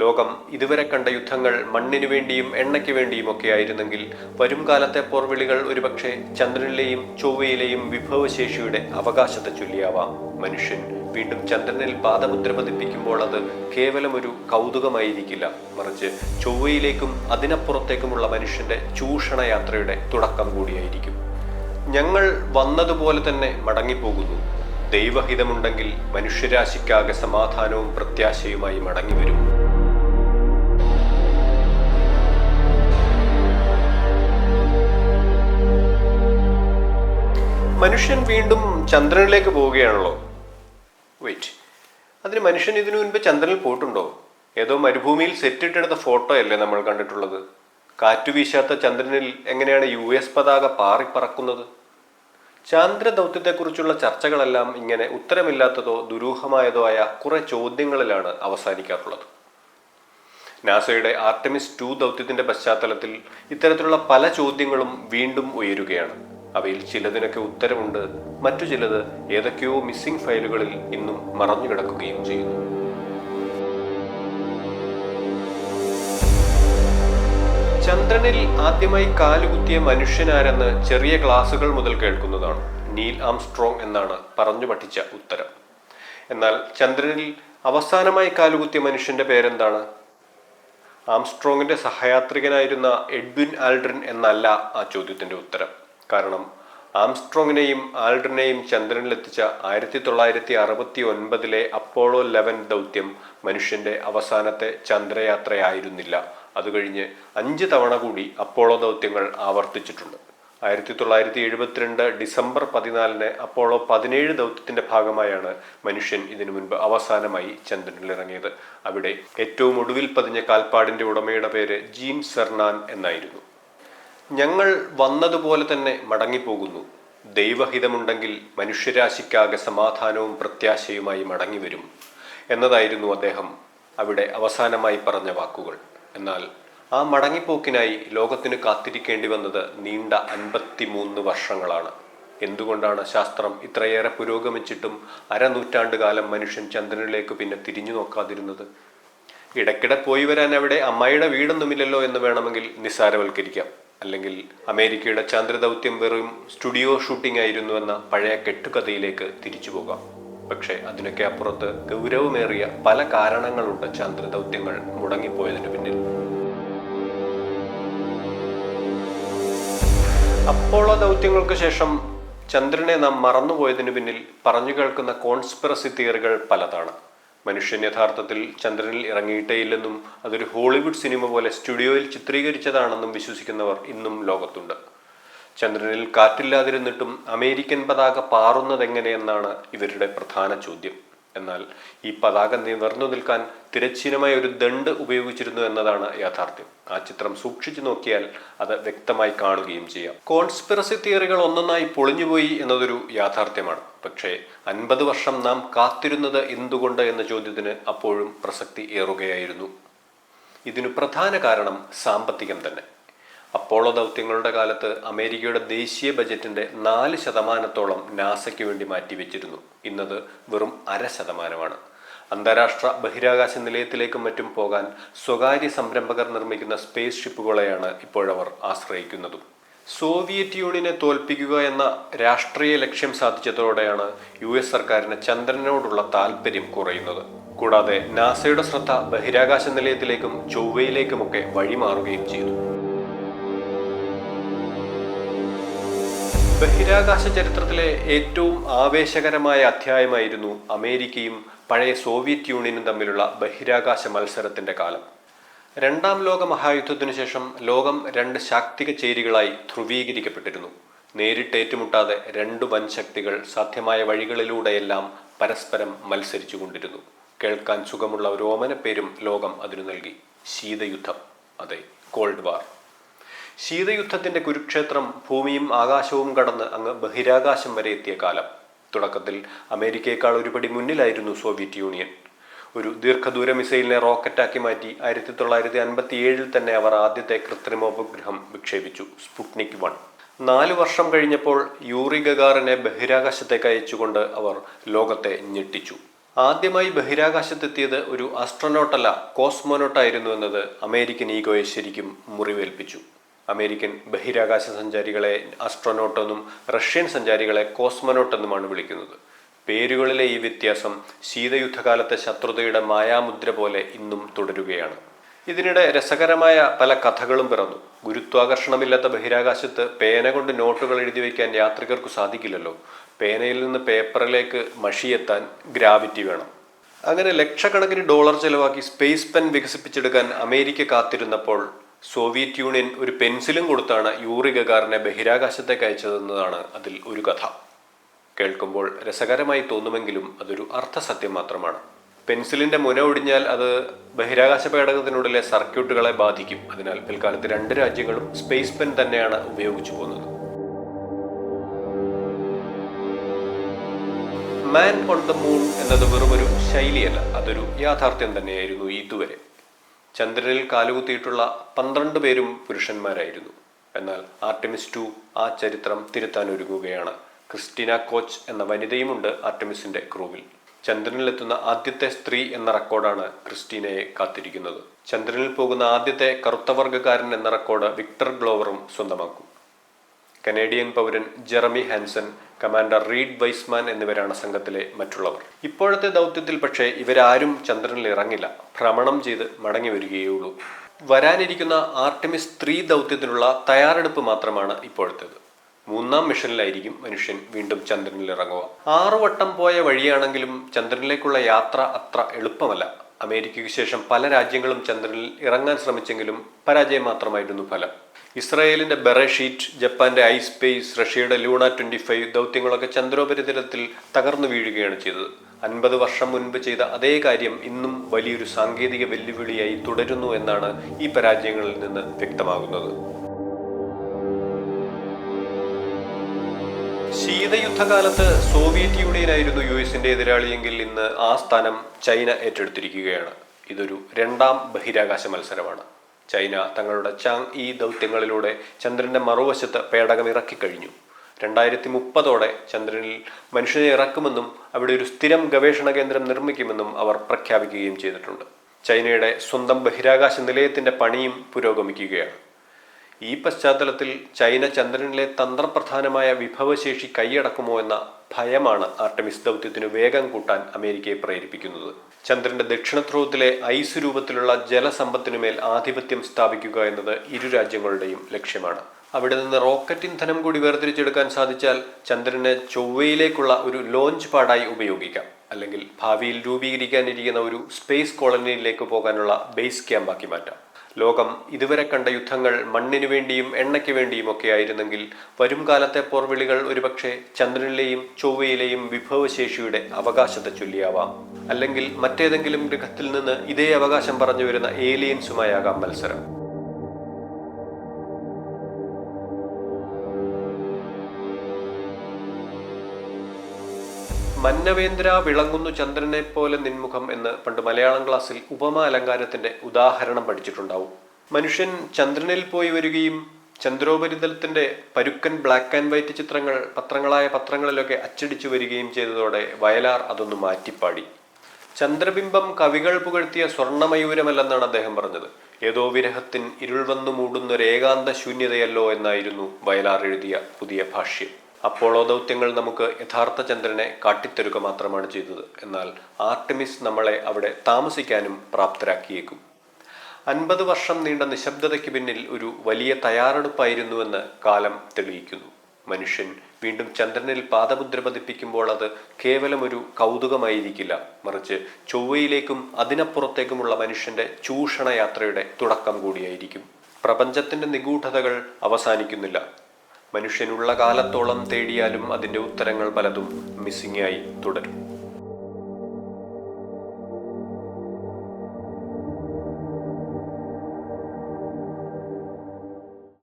ലോകം ഇതുവരെ കണ്ട യുദ്ധങ്ങൾ മണ്ണിനു വേണ്ടിയും എണ്ണയ്ക്ക് വേണ്ടിയുമൊക്കെ ആയിരുന്നെങ്കിൽ വരും കാലത്തെ പോർവിളികൾ ഒരുപക്ഷെ ചന്ദ്രനിലെയും ചൊവ്വയിലെയും വിഭവശേഷിയുടെ അവകാശത്തെ ചൊല്ലിയാവാം. മനുഷ്യൻ വീണ്ടും ചന്ദ്രനിൽ പാദമുദ്ര പതിപ്പിക്കുമ്പോൾ അത് കേവലം ഒരു കൗതുകമായിരിക്കില്ല, മറിച്ച് ചൊവ്വയിലേക്കും അതിനപ്പുറത്തേക്കുമുള്ള മനുഷ്യന്റെ ചൂഷണയാത്രയുടെ തുടക്കം കൂടിയായിരിക്കും. ഞങ്ങൾ വന്നതുപോലെ തന്നെ മടങ്ങിപ്പോകുന്നു. ദൈവഹിതമുണ്ടെങ്കിൽ മനുഷ്യരാശിക്കാകെ സമാധാനവും പ്രത്യാശയുമായി മടങ്ങിവരും. മനുഷ്യൻ വീണ്ടും ചന്ദ്രനിലേക്ക് പോവുകയാണല്ലോ. വെയിറ്റ്, അതിന് മനുഷ്യൻ ഇതിനു മുൻപ് ചന്ദ്രനിൽ പോയിട്ടുണ്ടോ? ഏതോ മരുഭൂമിയിൽ സെറ്റിട്ടെടുത്ത ഫോട്ടോ അല്ലേ നമ്മൾ കണ്ടിട്ടുള്ളത്? കാറ്റുവീശാത്ത ചന്ദ്രനിൽ എങ്ങനെയാണ് US പതാക പാറിപ്പറക്കുന്നത്? ചാന്ദ്രദൗത്യത്തെക്കുറിച്ചുള്ള ചർച്ചകളെല്ലാം ഇങ്ങനെ ഉത്തരമില്ലാത്തതോ ദുരൂഹമായതോ ആയ കുറെ ചോദ്യങ്ങളിലാണ് അവസാനിക്കാറുള്ളത്. നാസയുടെ ആർടെമിസ് 2 ദൗത്യത്തിന്റെ പശ്ചാത്തലത്തിൽ ഇത്തരത്തിലുള്ള പല ചോദ്യങ്ങളും വീണ്ടും ഉയരുകയാണ്. അവയിൽ ചിലതിനൊക്കെ ഉത്തരമുണ്ട്, മറ്റു ചിലത് ഏതൊക്കെയോ മിസ്സിംഗ് ഫയലുകളിൽ ഇന്നും മറഞ്ഞു കിടക്കുകയും ചെയ്യുന്നു. ചന്ദ്രനിൽ ആദ്യമായി കാലുകുത്തിയ മനുഷ്യനാരെന്ന് ചെറിയ ക്ലാസുകൾ മുതൽ കേൾക്കുന്നതാണ്. നീൽ ആംസ്ട്രോങ് എന്നാണ് പറഞ്ഞു പഠിച്ച ഉത്തരം. എന്നാൽ ചന്ദ്രനിൽ അവസാനമായി കാലുകുത്തിയ മനുഷ്യന്റെ പേരെന്താണ്? ആംസ്ട്രോങ്ങിന്റെ സഹയാത്രികനായിരുന്ന എഡ്വിൻ ആൽഡ്രിൻ എന്നല്ല ആ ചോദ്യത്തിന്റെ ഉത്തരം. കാരണം ആംസ്ട്രോങ്ങിനെയും ആൽഡ്രിനെയും ചന്ദ്രനിലെത്തിച്ച 1969 അപ്പോളോ 11 ദൗത്യം മനുഷ്യന്റെ അവസാനത്തെ ചന്ദ്രയാത്രയായിരുന്നില്ല. അത് കഴിഞ്ഞ് 5 തവണ കൂടി അപ്പോളോ ദൗത്യങ്ങൾ ആവർത്തിച്ചിട്ടുണ്ട്. 1972 ഡിസംബർ 14 അപ്പോളോ 17 ദൗത്യത്തിന്റെ ഭാഗമായാണ് മനുഷ്യൻ ഇതിനു മുൻപ് അവസാനമായി ചന്ദ്രനിലിറങ്ങിയത്. അവിടെ ഏറ്റവും ഒടുവിൽ പതിഞ്ഞ കാൽപ്പാടിന്റെ ഉടമയുടെ പേര് ജീൻ സെർനാൻ എന്നായിരുന്നു. ഞങ്ങൾ വന്നതുപോലെ തന്നെ മടങ്ങിപ്പോകുന്നു. ദൈവഹിതമുണ്ടെങ്കിൽ മനുഷ്യരാശിക്കാകെ സമാധാനവും പ്രത്യാശയുമായി മടങ്ങിവരും എന്നതായിരുന്നു അദ്ദേഹം അവിടെ അവസാനമായി പറഞ്ഞ വാക്കുകൾ. എന്നാൽ ആ മടങ്ങിപ്പോക്കിനായി ലോകത്തിന് കാത്തിരിക്കേണ്ടി വന്നത് നീണ്ട 53 വർഷങ്ങളാണ്. എന്തുകൊണ്ടാണ് ശാസ്ത്രം ഇത്രയേറെ പുരോഗമിച്ചിട്ടും അരനൂറ്റാണ്ട് കാലം മനുഷ്യൻ ചന്ദ്രനിലേക്ക് പിന്നെ തിരിഞ്ഞു നോക്കാതിരുന്നത്? ഇടയ്ക്കിടെ പോയി വരാൻ അവിടെ അമ്മായിയുടെ വീടൊന്നുമില്ലല്ലോ എന്ന് വേണമെങ്കിൽ നിസ്സാരവൽക്കരിക്കാം. അല്ലെങ്കിൽ അമേരിക്കയുടെ ചന്ദ്രദൗത്യം വെറും സ്റ്റുഡിയോ ഷൂട്ടിംഗ് ആയിരുന്നു എന്ന പഴയ കെട്ടുകഥയിലേക്ക് തിരിച്ചു പോകാം. പക്ഷെ അതിനൊക്കെ അപ്പുറത്ത് ഗൗരവമേറിയ പല കാരണങ്ങളുണ്ട് ചന്ദ്രദൗത്യങ്ങൾ മുടങ്ങിപ്പോയതിന് പിന്നിൽ. അപ്പോളോ ദൗത്യങ്ങൾക്ക് ശേഷം ചന്ദ്രനെ നാം മറന്നുപോയതിനു പിന്നിൽ പറഞ്ഞു കേൾക്കുന്ന കോൺസ്പിറസി തിയറികൾ പലതാണ്. മനുഷ്യൻ യഥാർത്ഥത്തിൽ ചന്ദ്രനിൽ ഇറങ്ങിയിട്ടേയില്ലെന്നും അതൊരു ഹോളിവുഡ് സിനിമ പോലെ സ്റ്റുഡിയോയിൽ ചിത്രീകരിച്ചതാണെന്നും വിശ്വസിക്കുന്നവർ ഇന്നും ലോകത്തുണ്ട്. ചന്ദ്രനിൽ കാറ്റില്ലാതിരുന്നിട്ടും അമേരിക്കൻ പതാക പാറുന്നതെങ്ങനെയെന്നാണ് ഇവരുടെ പ്രധാന ചോദ്യം. എന്നാൽ ഈ പതാക നിവർന്നു നിൽക്കാൻ തിരശ്ചീനമായ ഒരു ദണ്ഡ് ഉപയോഗിച്ചിരുന്നു എന്നതാണ് യാഥാർത്ഥ്യം. ആ ചിത്രം സൂക്ഷിച്ചു നോക്കിയാൽ അത് വ്യക്തമായി കാണുകയും ചെയ്യാം. കോൺസ്പിറസി തിയറികൾ ഒന്നൊന്നായി പൊളിഞ്ഞുപോയി എന്നതൊരു യാഥാർത്ഥ്യമാണ്. പക്ഷേ 50 വർഷം നാം കാത്തിരുന്നത് എന്തുകൊണ്ട് എന്ന ചോദ്യത്തിന് അപ്പോഴും പ്രസക്തി ഏറുകയായിരുന്നു. ഇതിനു പ്രധാന കാരണം സാമ്പത്തികം തന്നെ. അപ്പോളോ ദൗത്യങ്ങളുടെ കാലത്ത് അമേരിക്കയുടെ ദേശീയ ബജറ്റിന്റെ 4% നാസയ്ക്ക് വേണ്ടി മാറ്റിവെച്ചിരുന്നു. ഇന്നത് വെറും 0.5%. അന്താരാഷ്ട്ര ബഹിരാകാശ നിലയത്തിലേക്കും മറ്റും പോകാൻ സ്വകാര്യ സംരംഭകർ നിർമ്മിക്കുന്ന സ്പേസ് ഷിപ്പുകളെയാണ് ഇപ്പോഴവർ ആശ്രയിക്കുന്നതും. സോവിയറ്റ് യൂണിയനെ തോൽപ്പിക്കുക എന്ന രാഷ്ട്രീയ ലക്ഷ്യം സാധിച്ചതോടെയാണ് US സർക്കാരിന് ചന്ദ്രനോടുള്ള താല്പര്യം കുറയുന്നത്. കൂടാതെ നാസയുടെ ശ്രദ്ധ ബഹിരാകാശ നിലയത്തിലേക്കും ചൊവ്വയിലേക്കുമൊക്കെ വഴിമാറുകയും ചെയ്തു. ബഹിരാകാശ ചരിത്രത്തിലെ ഏറ്റവും ആവേശകരമായ അധ്യായമായിരുന്നു അമേരിക്കയും പഴയ സോവിയറ്റ് യൂണിയനും തമ്മിലുള്ള ബഹിരാകാശ മത്സരത്തിന്റെ കാലം. 2ാം ലോക മഹായുദ്ധത്തിനു ശേഷം ലോകം 2 ശാക്തിക ചേരികളായി ധ്രുവീകരിക്കപ്പെട്ടിരുന്നു. നേരിട്ട് ഏറ്റുമുട്ടാതെ 2 വൻ ശക്തികൾ സാധ്യമായ വഴികളിലൂടെയെല്ലാം പരസ്പരം മത്സരിച്ചു കൊണ്ടിരുന്നു. കേൾക്കാൻ സുഖമുള്ള ഒരു ഓമന പേരും ലോകം അതിനു നൽകി: ശീതയുദ്ധം. അതെ, കോൾഡ് വാർ. ശീതയുദ്ധത്തിന്റെ കുരുക്ഷേത്രം ഭൂമിയും ആകാശവും കടന്ന് അങ്ങ് ബഹിരാകാശം വരെ എത്തിയ കാലം. തുടക്കത്തിൽ അമേരിക്കയേക്കാൾ ഒരുപടി മുന്നിലായിരുന്നു സോവിയറ്റ് യൂണിയൻ. ഒരു ദീർഘദൂര മിസൈലിനെ റോക്കറ്റാക്കി മാറ്റി 1957 തന്നെ അവർ ആദ്യത്തെ കൃത്രിമോപഗ്രഹം വിക്ഷേപിച്ചു, സ്പുട്നിക് 1. 4 വർഷം കഴിഞ്ഞപ്പോൾ യൂറി ഗഗാറിനെ ബഹിരാകാശത്തേക്ക് അയച്ചുകൊണ്ട് അവർ ലോകത്തെ ഞെട്ടിച്ചു. ആദ്യമായി ബഹിരാകാശത്തെത്തിയത് ഒരു ആസ്ട്രോനോട്ടല്ല, കോസ്മോനോട്ടായിരുന്നു എന്നത് അമേരിക്കൻ ഈഗോയെ ശരിക്കും മുറിവേൽപ്പിച്ചു. അമേരിക്കൻ ബഹിരാകാശ സഞ്ചാരികളെ ആസ്ട്രോനോട്ട് എന്നും റഷ്യൻ സഞ്ചാരികളെ കോസ്മോനോട്ട് എന്നുമാണ് വിളിക്കുന്നത്. പേരുകളിലെ ഈ വ്യത്യാസം ശീതയുദ്ധകാലത്തെ ശത്രുതയുടെ മായാമുദ്ര പോലെ ഇന്നും തുടരുകയാണ്. ഇതിനിടെ രസകരമായ പല കഥകളും പിറന്നു. ഗുരുത്വാകർഷണമില്ലാത്ത ബഹിരാകാശത്ത് പേന കൊണ്ട് നോട്ടുകൾ എഴുതി വയ്ക്കാൻ യാത്രികർക്ക് സാധിക്കില്ലല്ലോ. പേനയിൽ നിന്ന് പേപ്പറിലേക്ക് മഷിയെത്താൻ ഗ്രാവിറ്റി വേണം. അങ്ങനെ ലക്ഷക്കണക്കിന് ഡോളർ ചെലവാക്കി സ്പേസ് പെൻ വികസിപ്പിച്ചെടുക്കാൻ അമേരിക്ക കാത്തിരുന്നപ്പോൾ സോവിയറ്റ് യൂണിയൻ ഒരു പെൻസിലും കൊടുത്താണ് യൂറി ഗഗാറിനെ ബഹിരാകാശത്തേക്ക് അയച്ചതെന്നതാണ് അതിൽ ഒരു കഥ. കേൾക്കുമ്പോൾ രസകരമായി തോന്നുമെങ്കിലും അതൊരു അർത്ഥസത്യം മാത്രമാണ്. പെൻസിലിന്റെ മുന ഒടിഞ്ഞാൽ അത് ബഹിരാകാശ പേടകത്തിനുള്ളിലെ സർക്യൂട്ടുകളെ ബാധിക്കും. അതിനാൽ പിൽക്കാലത്ത് രണ്ട് രാജ്യങ്ങളും സ്പേസ് പെൻ തന്നെയാണ് ഉപയോഗിച്ചു പോകുന്നത്. മാൻ ഓൺ ദ മൂൺ എന്നത് വെറുമൊരു ശൈലിയല്ല, അതൊരു യാഥാർത്ഥ്യം തന്നെയായിരുന്നു ഇതുവരെ. ചന്ദ്രനിൽ കാലുകുത്തിയിട്ടുള്ള 12 പേരും പുരുഷന്മാരായിരുന്നു. എന്നാൽ ആർടെമിസ് 2 ആ ചരിത്രം തിരുത്താൻ ഒരുങ്ങുകയാണ്. ക്രിസ്റ്റീന കോച്ച് എന്ന വനിതയുമുണ്ട് ആർടെമിസിന്റെ ക്രൂവിൽ. ചന്ദ്രനിലെത്തുന്ന ആദ്യത്തെ സ്ത്രീ എന്ന റെക്കോർഡാണ് ക്രിസ്റ്റീനയെ കാത്തിരിക്കുന്നത്. ചന്ദ്രനിൽ പോകുന്ന ആദ്യത്തെ കറുത്ത വർഗ്ഗക്കാരൻ എന്ന റെക്കോർഡ് വിക്ടർ ഗ്ലോവറും സ്വന്തമാക്കും. കനേഡിയൻ പൗരൻ Jeremy Hansen, commander Reid Wiseman എന്നിവരാണ് സംഘത്തിലെ മറ്റുള്ളവർ. ഇപ്പോഴത്തെ ദൗത്യത്തിൽ പക്ഷേ ഇവരാരും ചന്ദ്രനിൽ ഇറങ്ങില്ല, ഭ്രമണം ചെയ്ത് മടങ്ങി വരികയുള്ളൂ. വരാനിരിക്കുന്ന ആർടെമിസ് 3 ദൗത്യത്തിനുള്ള തയ്യാറെടുപ്പ് മാത്രമാണ് ഇപ്പോഴത്തേത്. 3ാം മിഷനിലായിരിക്കും മനുഷ്യൻ വീണ്ടും ചന്ദ്രനിൽ ഇറങ്ങുക. 6 വട്ടം പോയ വഴിയാണെങ്കിലും ചന്ദ്രനിലേക്കുള്ള യാത്ര അത്ര എളുപ്പമല്ല. അമേരിക്കയ്ക്ക് ശേഷം പല രാജ്യങ്ങളും ചന്ദ്രനിൽ ഇറങ്ങാൻ ശ്രമിച്ചെങ്കിലും പരാജയം മാത്രമായിരുന്നു ഫലം. ഇസ്രായേലിന്റെ ബെറഷീറ്റ്, ജപ്പാന്റെ ഐസ്പേസ്, റഷ്യയുടെ ലൂണ 25 ദൗത്യങ്ങളൊക്കെ ചന്ദ്രോപരിതലത്തിൽ തകർന്നു വീഴുകയാണ് ചെയ്തത്. 50 വർഷം മുൻപ് ചെയ്ത അതേ കാര്യം ഇന്നും വലിയൊരു സാങ്കേതിക വെല്ലുവിളിയായി തുടരുന്നു എന്നാണ് ഈ പരാജയങ്ങളിൽ നിന്ന് വ്യക്തമാകുന്നത്. ശീതയുദ്ധകാലത്ത് സോവിയറ്റ് യൂണിയനായിരുന്നു യുഎസിന്റെ എതിരാളിയെങ്കിൽ ഇന്ന് ആ സ്ഥാനം ചൈന ഏറ്റെടുത്തിരിക്കുകയാണ്. ഇതൊരു 2ാം ബഹിരാകാശ മത്സരമാണ്. ചൈന തങ്ങളുടെ ചാങ് ഇ ദൗത്യങ്ങളിലൂടെ ചന്ദ്രന്റെ മറുവശത്ത് പേടകം ഇറക്കിക്കഴിഞ്ഞു. 2030ഓടെ ചന്ദ്രനിൽ മനുഷ്യനെ ഇറക്കുമെന്നും അവിടെ ഒരു സ്ഥിരം ഗവേഷണ കേന്ദ്രം നിർമ്മിക്കുമെന്നും അവർ പ്രഖ്യാപിക്കുകയും ചെയ്തിട്ടുണ്ട്. ചൈനയുടെ സ്വന്തം ബഹിരാകാശ നിലയത്തിന്റെ പണിയും പുരോഗമിക്കുകയാണ്. ഈ പശ്ചാത്തലത്തിൽ ചൈന ചന്ദ്രനിലെ തന്ത്രപ്രധാനമായ വിഭവശേഷി കൈയടക്കുമോ എന്ന ഭയമാണ് ആർടെമിസ് ദൗത്യത്തിന് വേഗം കൂട്ടാൻ അമേരിക്കയെ പ്രേരിപ്പിക്കുന്നത്. ചന്ദ്രന്റെ ദക്ഷിണധ്രുവത്തിലെ ഐസ് രൂപത്തിലുള്ള ജലസമ്പത്തിനുമേൽ ആധിപത്യം സ്ഥാപിക്കുക എന്നത് ഇരു രാജ്യങ്ങളുടെയും ലക്ഷ്യമാണ്. അവിടെ നിന്ന് റോക്കറ്റ് ഇന്ധനം കൂടി വേർതിരിച്ചെടുക്കാൻ സാധിച്ചാൽ ചന്ദ്രനെ ചൊവ്വയിലേക്കുള്ള ഒരു ലോഞ്ച് പാഡായി ഉപയോഗിക്കാം. അല്ലെങ്കിൽ ഭാവിയിൽ രൂപീകരിക്കാനിരിക്കുന്ന ഒരു സ്പേസ് കോളനിയിലേക്ക് പോകാനുള്ള ബേസ് ക്യാമ്പാക്കി മാറ്റാം. ലോകം ഇതുവരെ കണ്ട യുദ്ധങ്ങൾ മണ്ണിനു വേണ്ടിയും എണ്ണയ്ക്ക് വേണ്ടിയും ഒക്കെ ആയിരുന്നെങ്കിൽ വരും കാലത്തെ പോർവിളികൾ ഒരുപക്ഷെ ചന്ദ്രനിലെയും ചൊവ്വയിലെയും വിഭവശേഷിയുടെ അവകാശത്തെ ചൊല്ലിയാവാം. അല്ലെങ്കിൽ മറ്റേതെങ്കിലും ഗ്രഹത്തിൽ നിന്ന് ഇതേ അവകാശം പറഞ്ഞു വരുന്ന ഏലിയൻസുമായാകാം മത്സരം. മന്നവേന്ദ്ര വിളങ്ങുന്നു ചന്ദ്രനെ പോലെ നിൻമുഖം എന്ന് പണ്ട് മലയാളം ക്ലാസ്സിൽ ഉപമാ അലങ്കാരത്തിന്റെ ഉദാഹരണം പഠിച്ചിട്ടുണ്ടാവും. മനുഷ്യൻ ചന്ദ്രനിൽ പോയി വരികയും ചന്ദ്രോപരിതലത്തിന്റെ പരുക്കൻ ബ്ലാക്ക് ആൻഡ് വൈറ്റ് ചിത്രങ്ങൾ പത്രങ്ങളിലൊക്കെ അച്ചടിച്ചു വരികയും ചെയ്തതോടെ വയലാർ അതൊന്ന് മാറ്റിപ്പാടി. ചന്ദ്രബിംബം കവികൾ പുകഴ്ത്തിയ സ്വർണ്ണമയൂരമല്ലെന്നാണ് അദ്ദേഹം പറഞ്ഞത്. ഏതോ വിരഹത്തിൻ ഇരുൾ വന്നു മൂടുന്നൊരേകാന്ത ശൂന്യതയല്ലോ എന്നായിരുന്നു വയലാർ എഴുതിയ പുതിയ ഭാഷ്യം. അപ്പോളോ ദൗത്യങ്ങൾ നമുക്ക് യഥാർത്ഥ ചന്ദ്രനെ കാട്ടിത്തരുക മാത്രമാണ് ചെയ്തത്. എന്നാൽ ആർടെമിസ് നമ്മളെ അവിടെ താമസിക്കാനും പ്രാപ്തരാക്കിയേക്കും. 50 വർഷം നീണ്ട നിശബ്ദതയ്ക്ക് പിന്നിൽ ഒരു വലിയ തയ്യാറെടുപ്പായിരുന്നുവെന്ന് കാലം തെളിയിക്കുന്നു. മനുഷ്യൻ വീണ്ടും ചന്ദ്രനിൽ പാദമുദ്ര പതിപ്പിക്കുമ്പോൾ അത് കേവലം ഒരു കൗതുകമായിരിക്കില്ല, മറിച്ച് ചൊവ്വയിലേക്കും അതിനപ്പുറത്തേക്കുമുള്ള മനുഷ്യന്റെ ചൂഷണയാത്രയുടെ തുടക്കം കൂടിയായിരിക്കും. പ്രപഞ്ചത്തിന്റെ നിഗൂഢതകൾ അവസാനിക്കുന്നില്ല. മനുഷ്യനുള്ള കാലത്തോളം തേടിയാലും അതിൻ്റെ ഉത്തരങ്ങൾ പലതും മിസ്സിംഗായി തുടരും.